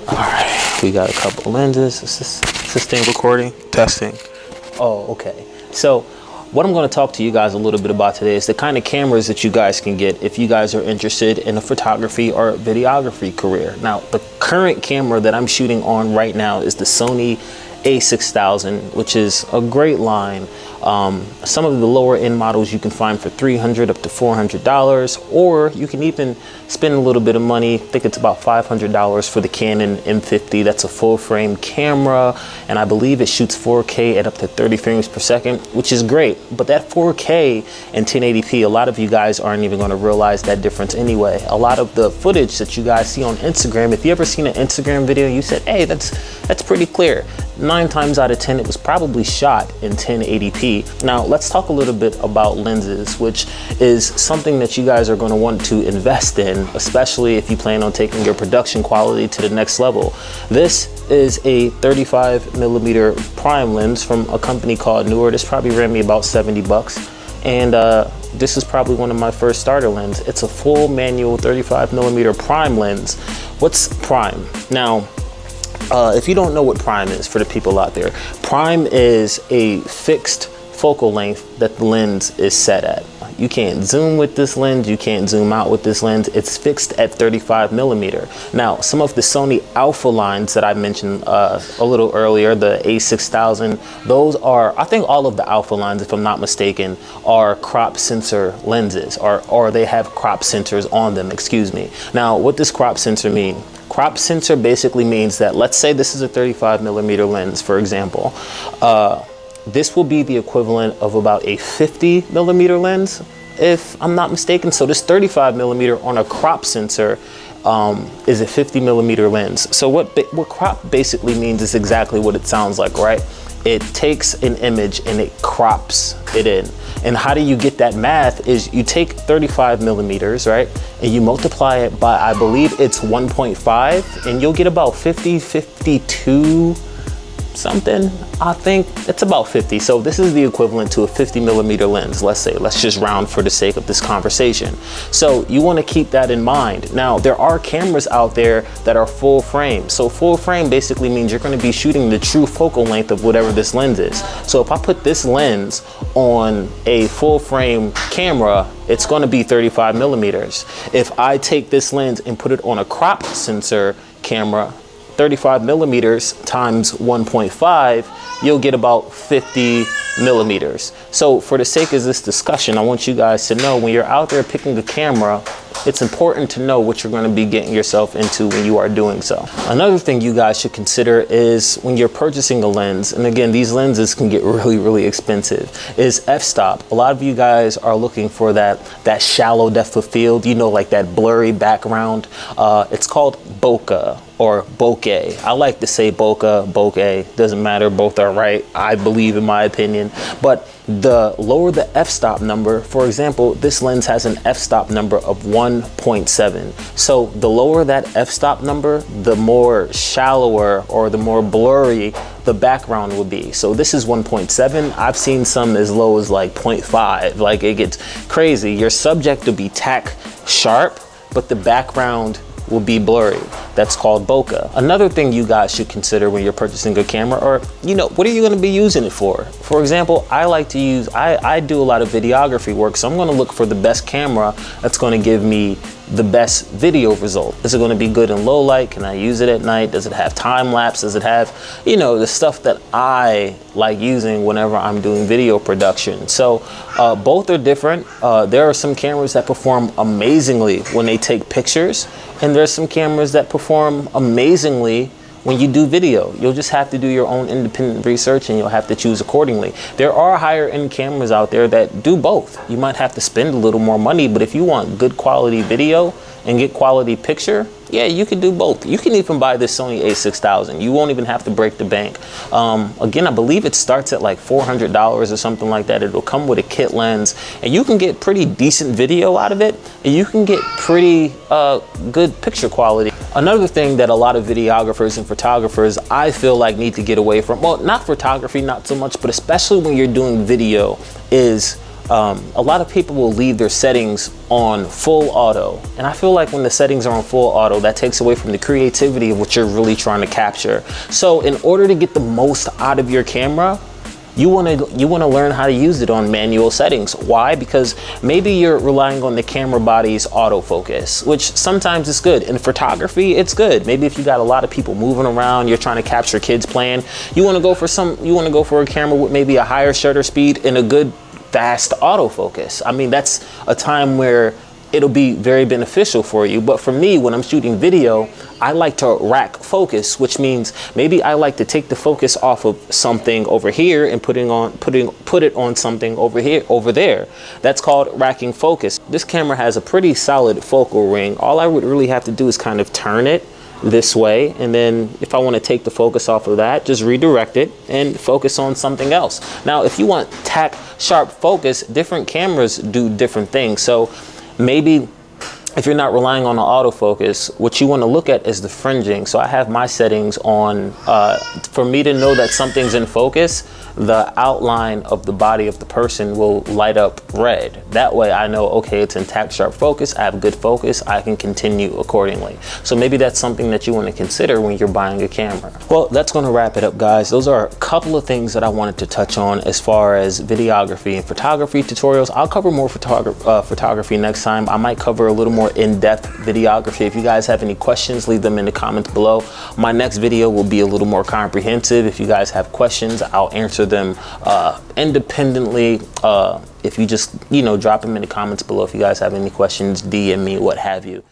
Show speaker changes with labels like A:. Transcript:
A: All right, we got a couple lenses. Is this thing recording? Testing. Oh, okay. So what I'm going to talk to you guys a little bit about today is the kind of cameras that you guys can get if you guys are interested in a photography or videography career. Now, the current camera that I'm shooting on right now is the Sony A6000, which is a great line. Some of the lower end models you can find for $300 up to $400, or you can even spend a little bit of money. I think it's about $500 for the Canon M50. That's a full frame camera, and I believe it shoots 4K at up to 30 frames per second, which is great. But that 4K and 1080p, a lot of you guys aren't even going to realize that difference anyway. A lot of the footage that you guys see on Instagram, if you ever seen an Instagram video, you said, hey, that's pretty clear. 9 times out of 10, it was probably shot in 1080p. Now, let's talk a little bit about lenses, which is something that you guys are going to want to invest in, especially if you plan on taking your production quality to the next level. This is a 35mm prime lens from a company called Newer. This probably ran me about 70 bucks. And this is probably one of my first starter lens. It's a full manual 35mm prime lens. What's prime? Now, if you don't know what prime is, for the people out there, prime is a fixed focal length that the lens is set at. You can't zoom with this lens, you can't zoom out with this lens. It's fixed at 35mm. Now, some of the Sony Alpha lines that I mentioned a little earlier, the A6000, those are, I think all of the Alpha lines, if I'm not mistaken, are crop sensor lenses, or they have crop sensors on them, excuse me. Now, what does crop sensor mean? Crop sensor basically means that, let's say this is a 35mm lens, for example. This will be the equivalent of about a 50mm lens, if I'm not mistaken. So this 35mm on a crop sensor is a 50mm lens. So what crop basically means is exactly what it sounds like, right? It takes an image and it crops it in. And how do you get that math is you take 35mm, right? And you multiply it by, I believe it's 1.5, and you'll get about 52 something. I think it's about 50. So this is the equivalent to a 50mm lens, let's say. Let's just round for the sake of this conversation. So you want to keep that in mind. Now, there are cameras out there that are full frame. So full frame basically means you're going to be shooting the true focal length of whatever this lens is. So if I put this lens on a full frame camera, it's going to be 35mm. If I take this lens and put it on a crop sensor camera, 35mm times 1.5, you'll get about 50mm. So for the sake of this discussion, I want you guys to know, when you're out there picking a camera, it's important to know what you're going to be getting yourself into when you are doing so. Another thing you guys should consider is when you're purchasing a lens, and again, these lenses can get really, really expensive, is f-stop. A lot of you guys are looking for that shallow depth of field, you know, like that blurry background. It's called bokeh or bokeh. I like to say bokeh, doesn't matter, both are right, I believe, in my opinion. But the lower the f-stop number, for example, this lens has an f-stop number of 1.7. So the lower that f-stop number, the more shallower or the more blurry the background will be. So this is 1.7. I've seen some as low as like 0.5. Like, it gets crazy. Your subject will be tack sharp, but the background will be blurry. That's called bokeh. Another thing you guys should consider when you're purchasing a camera, or, you know, what are you going to be using it for? For example, I like to use, I do a lot of videography work, so I'm going to look for the best camera that's going to give me the best video result. Is it going to be good in low light? Can I use it at night? Does it have time lapse? Does it have, you know, the stuff that I like using whenever I'm doing video production? So both are different. There are some cameras that perform amazingly when they take pictures, and there's some cameras that perform amazingly when you do video. You'll just have to do your own independent research, and you'll have to choose accordingly. There are higher end cameras out there that do both. You might have to spend a little more money, but if you want good quality video and get quality picture, yeah, you can do both. You can even buy this Sony A6000. You won't even have to break the bank. Again, I believe it starts at like $400 or something like that. It'll come with a kit lens, and you can get pretty decent video out of it, and you can get pretty good picture quality. Another thing that a lot of videographers and photographers, I feel like, need to get away from, well, not photography, not so much, but especially when you're doing video, is a lot of people will leave their settings on full auto. And I feel like when the settings are on full auto, that takes away from the creativity of what you're really trying to capture. So in order to get the most out of your camera, you want to learn how to use it on manual settings. Why? Because maybe you're relying on the camera body's autofocus, which sometimes is good. In photography, it's good. Maybe if you got a lot of people moving around, you're trying to capture kids playing, you want to go for a camera with maybe a higher shutter speed and a good fast autofocus. I mean, that's a time where it'll be very beneficial for you. But for me, when I'm shooting video, I like to rack focus, which means maybe I like to take the focus off of something over here and put it on something over there. That's called racking focus. This camera has a pretty solid focal ring. All I would really have to do is kind of turn it this way, and then if I want to take the focus off of that, just redirect it and focus on something else. Now, if you want tack sharp focus, different cameras do different things. So maybe if you're not relying on the autofocus, what you want to look at is the fringing. So I have my settings on, for me to know that something's in focus, the outline of the body of the person will light up red. That way I know, okay, it's in tack sharp focus, I have good focus, I can continue accordingly. So maybe that's something that you want to consider when you're buying a camera. Well, that's going to wrap it up, guys. Those are a couple of things that I wanted to touch on as far as videography and photography tutorials. I'll cover more photography next time. I might cover a little more in-depth videography. If you guys have any questions, leave them in the comments below. My next video will be a little more comprehensive. If you guys have questions, I'll answer them independently. If you just, drop them in the comments below. If you guys have any questions, DM me, what have you.